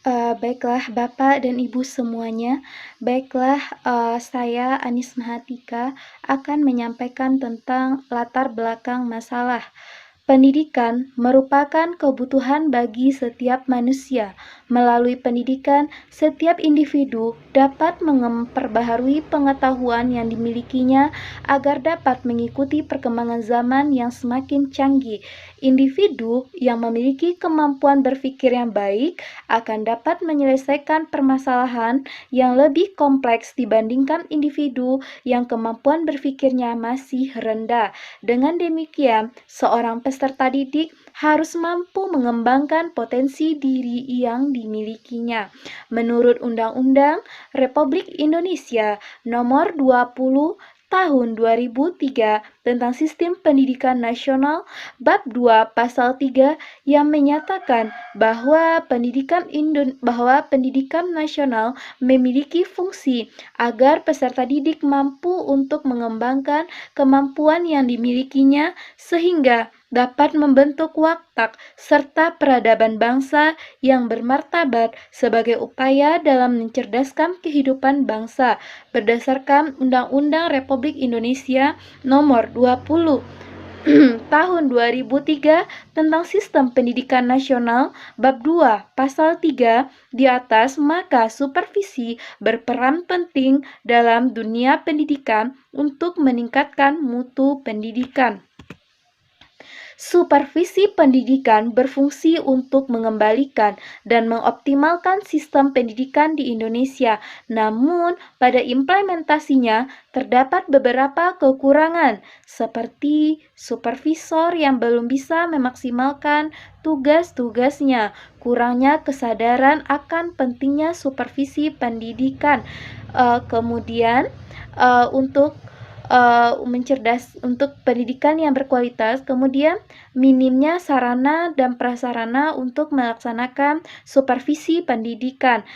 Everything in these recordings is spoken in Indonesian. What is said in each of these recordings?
Baiklah Bapak dan Ibu semuanya. Baiklah, saya Anis Mahatika akan menyampaikan tentang latar belakang masalah. Pendidikan merupakan kebutuhan bagi setiap manusia. Melalui pendidikan, setiap individu dapat memperbaharui pengetahuan yang dimilikinya agar dapat mengikuti perkembangan zaman yang semakin canggih. Individu yang memiliki kemampuan berpikir yang baik akan dapat menyelesaikan permasalahan yang lebih kompleks dibandingkan individu yang kemampuan berpikirnya masih rendah. Dengan demikian, seorang peserta didik harus mampu mengembangkan potensi diri yang dimilikinya. Menurut Undang-Undang Republik Indonesia Nomor 20 Tahun 2003 tentang Sistem Pendidikan Nasional Bab 2 Pasal 3 yang menyatakan bahwa pendidikan nasional memiliki fungsi agar peserta didik mampu untuk mengembangkan kemampuan yang dimilikinya sehingga dapat membentuk watak serta peradaban bangsa yang bermartabat sebagai upaya dalam mencerdaskan kehidupan bangsa berdasarkan Undang-Undang Republik Indonesia Nomor 20 Tahun 2003 tentang Sistem Pendidikan Nasional Bab 2 Pasal 3 di atas, maka supervisi berperan penting dalam dunia pendidikan untuk meningkatkan mutu pendidikan. Supervisi pendidikan berfungsi untuk mengembalikan dan mengoptimalkan sistem pendidikan di Indonesia. Namun, pada implementasinya terdapat beberapa kekurangan, seperti supervisor yang belum bisa memaksimalkan tugas-tugasnya, kurangnya kesadaran akan pentingnya supervisi pendidikan. Kemudian, untuk untuk pendidikan yang berkualitas, kemudian minimnya sarana dan prasarana untuk melaksanakan supervisi pendidikan.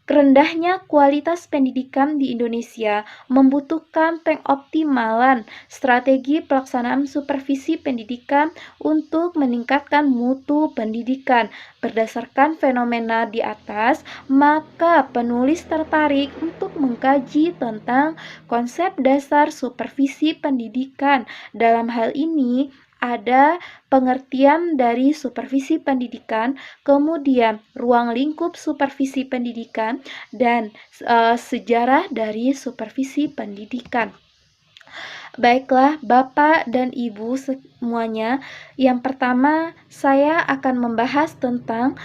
Rendahnya kualitas pendidikan di Indonesia membutuhkan pengoptimalan strategi pelaksanaan supervisi pendidikan untuk meningkatkan mutu pendidikan. Berdasarkan fenomena di atas, maka penulis tertarik untuk mengkaji tentang konsep dasar supervisi pendidikan. Dalam hal ini, ada pengertian dari supervisi pendidikan, kemudian ruang lingkup supervisi pendidikan, dan sejarah dari supervisi pendidikan. Baiklah, Bapak dan Ibu semuanya, yang pertama saya akan membahas tentang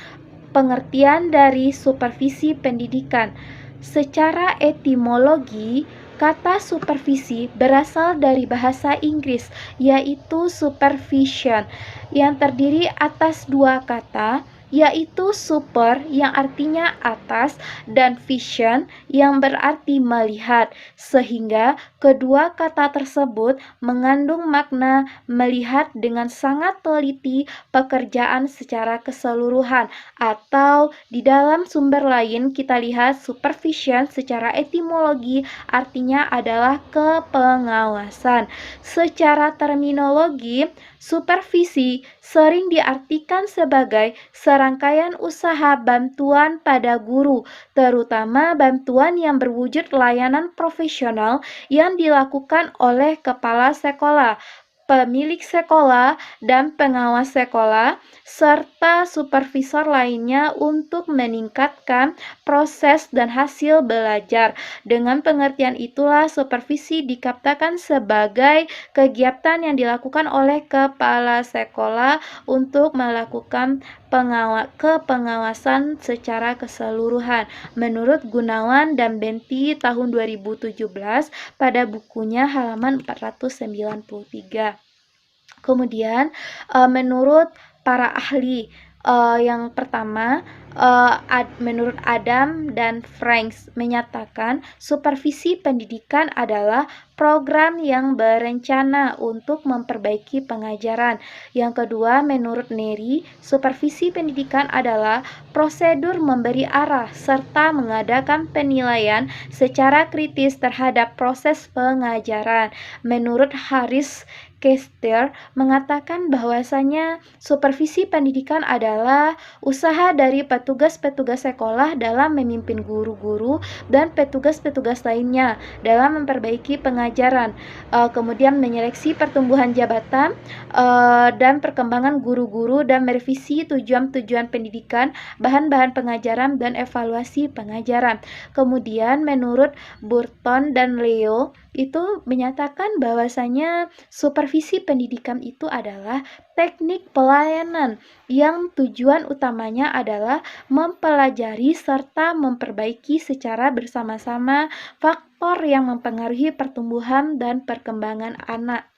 pengertian dari supervisi pendidikan. Secara etimologi, kata supervisi berasal dari bahasa Inggris, yaitu supervision, yang terdiri atas dua kata, yaitu super yang artinya atas dan vision yang berarti melihat, sehingga kedua kata tersebut mengandung makna melihat dengan sangat teliti pekerjaan secara keseluruhan. Atau di dalam sumber lain kita lihat supervision secara etimologi artinya adalah kepengawasan. Secara terminologi, supervisi sering diartikan sebagai serangkaian usaha bantuan pada guru, terutama bantuan yang berwujud layanan profesional yang dilakukan oleh kepala sekolah, pemilik sekolah, dan pengawas sekolah, serta supervisor lainnya untuk meningkatkan proses dan hasil belajar. Dengan pengertian itulah supervisi dikatakan sebagai kegiatan yang dilakukan oleh kepala sekolah untuk melakukan kepengawasan secara keseluruhan. Menurut Gunawan dan Benti tahun 2017 pada bukunya halaman 493. Kemudian menurut para ahli, yang pertama, menurut Adam dan Franks menyatakan supervisi pendidikan adalah program yang berencana untuk memperbaiki pengajaran. Yang kedua, menurut Neri, supervisi pendidikan adalah prosedur memberi arah serta mengadakan penilaian secara kritis terhadap proses pengajaran. Menurut Haris Kester mengatakan bahwasanya supervisi pendidikan adalah usaha dari petugas-petugas sekolah dalam memimpin guru-guru dan petugas-petugas lainnya dalam memperbaiki pengajaran, kemudian menyeleksi pertumbuhan jabatan dan perkembangan guru-guru dan merevisi tujuan-tujuan pendidikan, bahan-bahan pengajaran dan evaluasi pengajaran. Kemudian menurut Burton dan Leo itu menyatakan bahwasanya supervisi pendidikan itu adalah teknik pelayanan yang tujuan utamanya adalah mempelajari serta memperbaiki secara bersama-sama faktor yang mempengaruhi pertumbuhan dan perkembangan anak.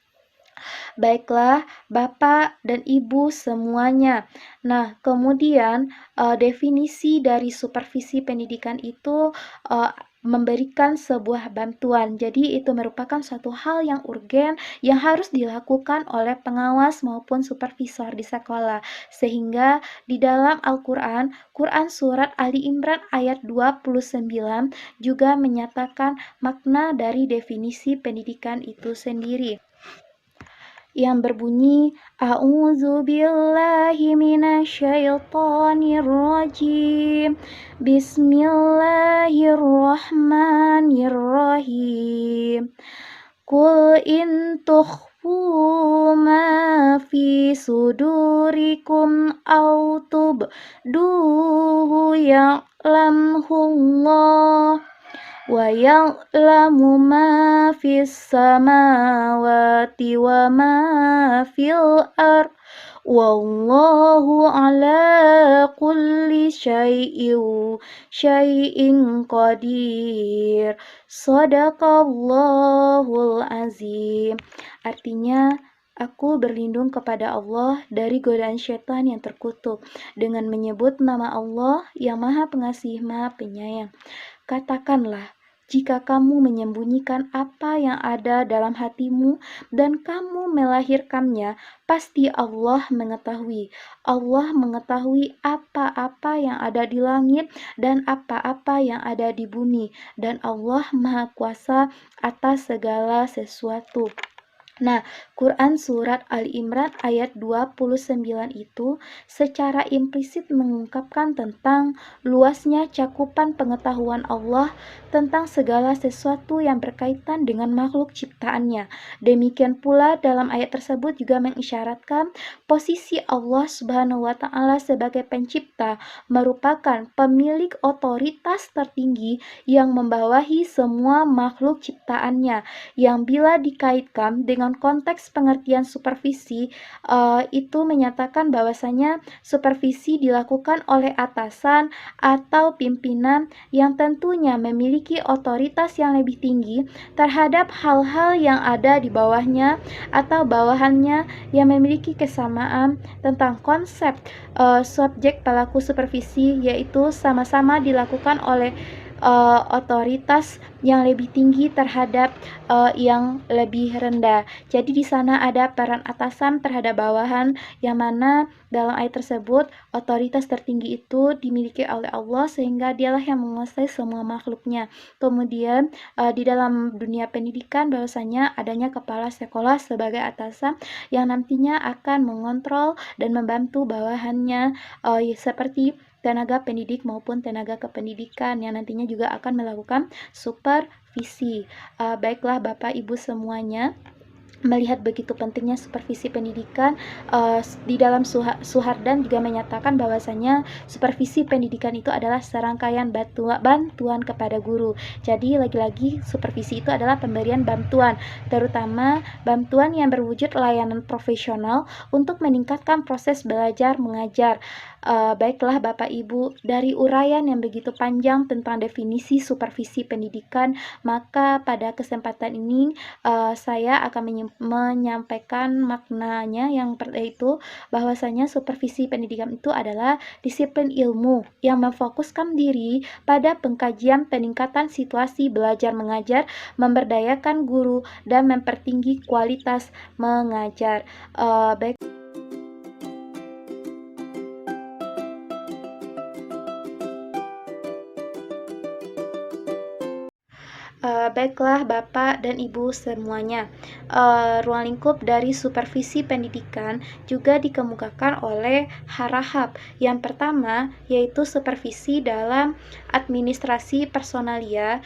Baiklah, Bapak dan Ibu semuanya. Nah, kemudian definisi dari supervisi pendidikan itu memberikan sebuah bantuan. Jadi itu merupakan suatu hal yang urgen yang harus dilakukan oleh pengawas maupun supervisor di sekolah. Sehingga di dalam Al-Quran, Quran Surat Ali Imran ayat 29 juga menyatakan makna dari definisi pendidikan itu sendiri, yang berbunyi A'udzu billahi minasyaitonir rajim. Bismillahirrahmanirrahim. Qul in tukhfu ma fi sudurikum aw tubduhu ya'lamhullah wa ya'lamu ma fis samawati wa ma fil ard wallahu ala kulli syai'in qadir. Shadaqallahul azim. Artinya, aku berlindung kepada Allah dari godaan syaitan yang terkutuk dengan menyebut nama Allah yang Maha Pengasih, Maha Penyayang. Katakanlah, jika kamu menyembunyikan apa yang ada dalam hatimu dan kamu melahirkannya, pasti Allah mengetahui. Allah mengetahui apa-apa yang ada di langit dan apa-apa yang ada di bumi, dan Allah Maha Kuasa atas segala sesuatu. Nah, Quran Surat Ali Imran ayat 29 itu secara implisit mengungkapkan tentang luasnya cakupan pengetahuan Allah tentang segala sesuatu yang berkaitan dengan makhluk ciptaannya. Demikian pula dalam ayat tersebut juga mengisyaratkan posisi Allah Subhanahu wa Ta'ala sebagai pencipta merupakan pemilik otoritas tertinggi yang membawahi semua makhluk ciptaannya, yang bila dikaitkan dengan konteks pengertian supervisi itu menyatakan bahwasanya supervisi dilakukan oleh atasan atau pimpinan yang tentunya memiliki otoritas yang lebih tinggi terhadap hal-hal yang ada di bawahnya atau bawahannya yang memiliki kesamaan tentang konsep subjek pelaku supervisi, yaitu sama-sama dilakukan oleh otoritas yang lebih tinggi terhadap yang lebih rendah. Jadi di sana ada peran atasan terhadap bawahan, yang mana dalam ayat tersebut otoritas tertinggi itu dimiliki oleh Allah sehingga dialah yang menguasai semua makhluknya. Kemudian di dalam dunia pendidikan bahwasanya adanya kepala sekolah sebagai atasan yang nantinya akan mengontrol dan membantu bawahannya seperti tenaga pendidik maupun tenaga kependidikan yang nantinya juga akan melakukan supervisi. Baiklah Bapak Ibu semuanya, melihat begitu pentingnya supervisi pendidikan, di dalam Suhardan juga menyatakan bahwasanya supervisi pendidikan itu adalah serangkaian bantuan kepada guru. Jadi lagi-lagi supervisi itu adalah pemberian bantuan, terutama bantuan yang berwujud layanan profesional untuk meningkatkan proses belajar mengajar. Baiklah Bapak Ibu, dari uraian yang begitu panjang tentang definisi supervisi pendidikan, maka pada kesempatan ini saya akan menyampaikan maknanya, yang yaitu bahwasanya supervisi pendidikan itu adalah disiplin ilmu yang memfokuskan diri pada pengkajian peningkatan situasi belajar mengajar, memberdayakan guru, dan mempertinggi kualitas mengajar. Baik. Baiklah Bapak dan Ibu semuanya, ruang lingkup dari supervisi pendidikan juga dikemukakan oleh Harahap. Yang pertama yaitu supervisi dalam administrasi personalia,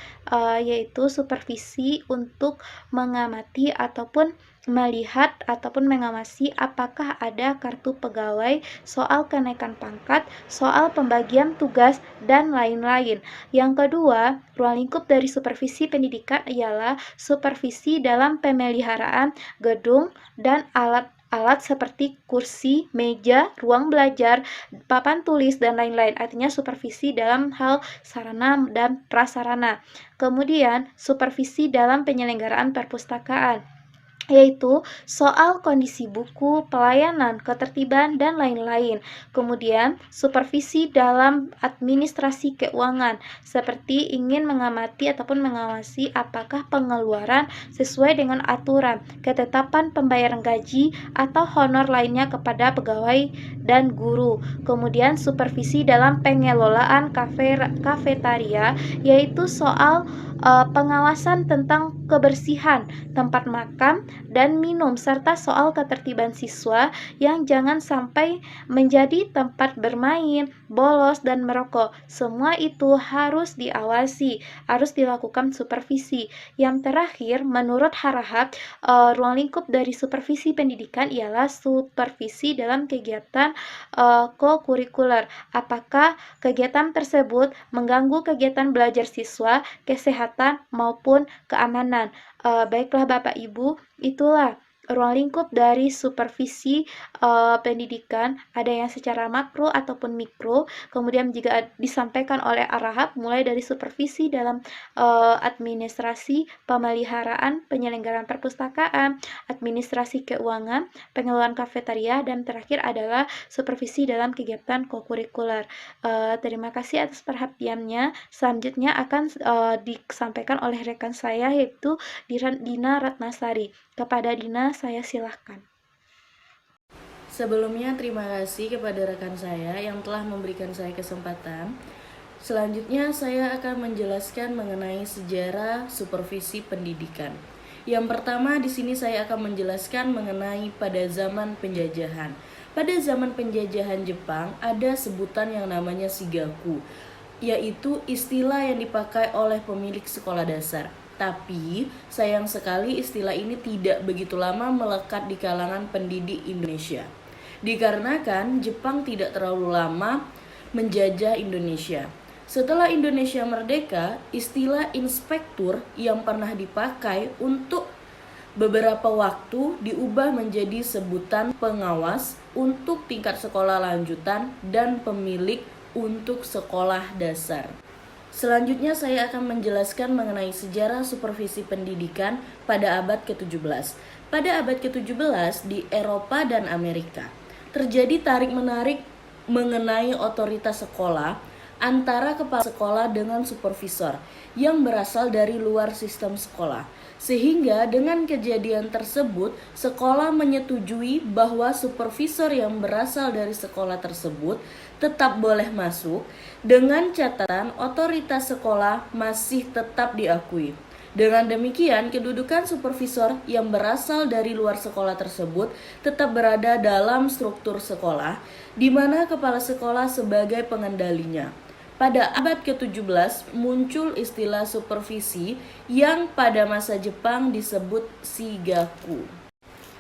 yaitu supervisi untuk mengamati ataupun melihat ataupun mengawasi apakah ada kartu pegawai, soal kenaikan pangkat, soal pembagian tugas, dan lain-lain. Yang kedua, ruang lingkup dari supervisi pendidikan ialah supervisi dalam pemeliharaan gedung dan alat-alat seperti kursi, meja, ruang belajar, papan tulis, dan lain-lain. Artinya supervisi dalam hal sarana dan prasarana. Kemudian, supervisi dalam penyelenggaraan perpustakaan, yaitu soal kondisi buku, pelayanan, ketertiban, dan lain-lain. Kemudian, supervisi dalam administrasi keuangan, seperti ingin mengamati ataupun mengawasi apakah pengeluaran sesuai dengan aturan, ketetapan pembayaran gaji, atau honor lainnya kepada pegawai dan guru. Kemudian, supervisi dalam pengelolaan kafetaria, yaitu soal pengawasan tentang kebersihan tempat makan dan minum, serta soal ketertiban siswa yang jangan sampai menjadi tempat bermain, bolos, dan merokok. Semua itu harus diawasi, harus dilakukan supervisi. Yang terakhir, menurut Harahap, ruang lingkup dari supervisi pendidikan ialah supervisi dalam kegiatan kokurikuler. Apakah kegiatan tersebut mengganggu kegiatan belajar siswa, kesehatan, maupun keamanan. Baiklah Bapak Ibu, itulah ruang lingkup dari supervisi pendidikan, ada yang secara makro ataupun mikro. Kemudian juga disampaikan oleh Arahap mulai dari supervisi dalam administrasi, pemeliharaan, penyelenggaraan perpustakaan, administrasi keuangan, pengelolaan kafetaria, dan terakhir adalah supervisi dalam kegiatan kokurikuler. Terima kasih atas perhatiannya. Selanjutnya akan disampaikan oleh rekan saya, yaitu Dina Ratnasari. Kepada Dina, saya silahkan. Sebelumnya terima kasih kepada rekan saya yang telah memberikan saya kesempatan. Selanjutnya saya akan menjelaskan mengenai sejarah supervisi pendidikan. Yang pertama di sini saya akan menjelaskan mengenai pada zaman penjajahan. Pada zaman penjajahan Jepang ada sebutan yang namanya shigaku, yaitu istilah yang dipakai oleh pemilik sekolah dasar. Tapi sayang sekali istilah ini tidak begitu lama melekat di kalangan pendidik Indonesia, dikarenakan Jepang tidak terlalu lama menjajah Indonesia. Setelah Indonesia merdeka, istilah inspektur yang pernah dipakai untuk beberapa waktu diubah menjadi sebutan pengawas untuk tingkat sekolah lanjutan dan pemilik untuk sekolah dasar. Selanjutnya saya akan menjelaskan mengenai sejarah supervisi pendidikan pada abad ke-17. Pada abad ke-17 di Eropa dan Amerika, terjadi tarik-menarik mengenai otoritas sekolah antara kepala sekolah dengan supervisor yang berasal dari luar sistem sekolah. Sehingga dengan kejadian tersebut, sekolah menyetujui bahwa supervisor yang berasal dari sekolah tersebut tetap boleh masuk, dengan catatan otoritas sekolah masih tetap diakui. Dengan demikian, kedudukan supervisor yang berasal dari luar sekolah tersebut tetap berada dalam struktur sekolah, di mana kepala sekolah sebagai pengendalinya. Pada abad ke-17 muncul istilah supervisi yang pada masa Jepang disebut shigaku.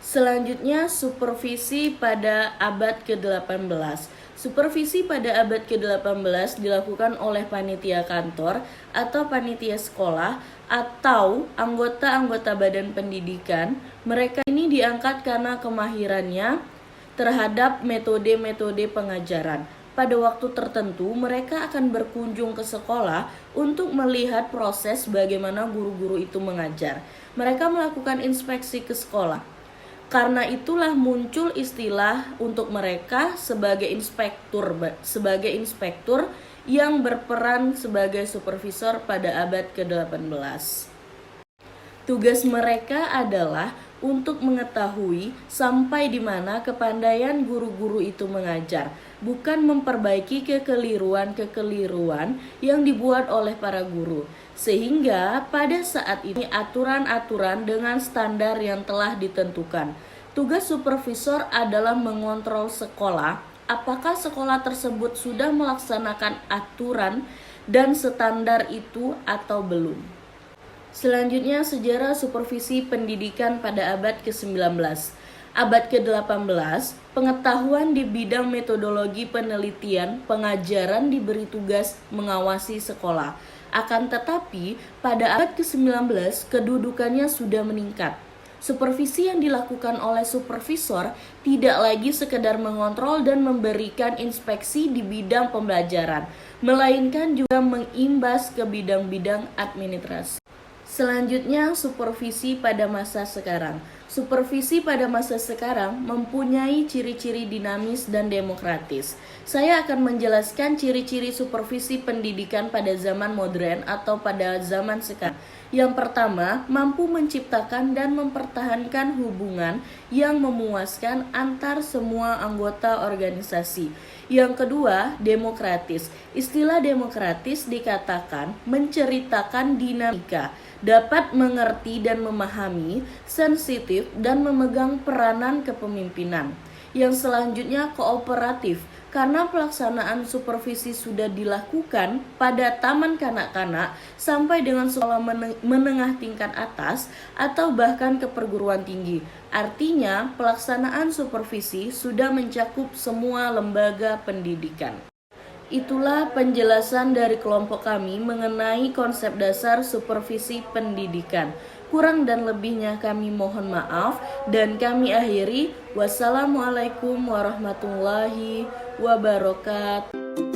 Selanjutnya, supervisi pada abad ke-18. Supervisi pada abad ke-18 dilakukan oleh panitia kantor atau panitia sekolah atau anggota-anggota badan pendidikan. Mereka ini diangkat karena kemahirannya terhadap metode-metode pengajaran. Pada waktu tertentu, mereka akan berkunjung ke sekolah untuk melihat proses bagaimana guru-guru itu mengajar. Mereka melakukan inspeksi ke sekolah. Karena itulah muncul istilah untuk mereka sebagai inspektur yang berperan sebagai supervisor pada abad ke-18. Tugas mereka adalah untuk mengetahui sampai di mana kepandaian guru-guru itu mengajar, bukan memperbaiki kekeliruan-kekeliruan yang dibuat oleh para guru. Sehingga pada saat ini aturan-aturan dengan standar yang telah ditentukan. Tugas supervisor adalah mengontrol sekolah, apakah sekolah tersebut sudah melaksanakan aturan dan standar itu atau belum. Selanjutnya, sejarah supervisi pendidikan pada abad ke-19. Abad ke-18, pengetahuan di bidang metodologi penelitian pengajaran diberi tugas mengawasi sekolah. Akan tetapi, pada abad ke-19, kedudukannya sudah meningkat. Supervisi yang dilakukan oleh supervisor tidak lagi sekedar mengontrol dan memberikan inspeksi di bidang pembelajaran, melainkan juga mengimbas ke bidang-bidang administrasi. Selanjutnya, supervisi pada masa sekarang. Supervisi pada masa sekarang mempunyai ciri-ciri dinamis dan demokratis. Saya akan menjelaskan ciri-ciri supervisi pendidikan pada zaman modern atau pada zaman sekarang. Yang pertama, mampu menciptakan dan mempertahankan hubungan yang memuaskan antar semua anggota organisasi. Yang kedua, demokratis. Istilah demokratis dikatakan menceritakan dinamika, dapat mengerti dan memahami, sensitif dan memegang peranan kepemimpinan. Yang selanjutnya, kooperatif. Karena pelaksanaan supervisi sudah dilakukan pada taman kanak-kanak sampai dengan sekolah menengah tingkat atas atau bahkan ke perguruan tinggi. Artinya, pelaksanaan supervisi sudah mencakup semua lembaga pendidikan. Itulah penjelasan dari kelompok kami mengenai konsep dasar supervisi pendidikan. Kurang dan lebihnya kami mohon maaf dan kami akhiri. Wassalamualaikum warahmatullahi wabarakatuh.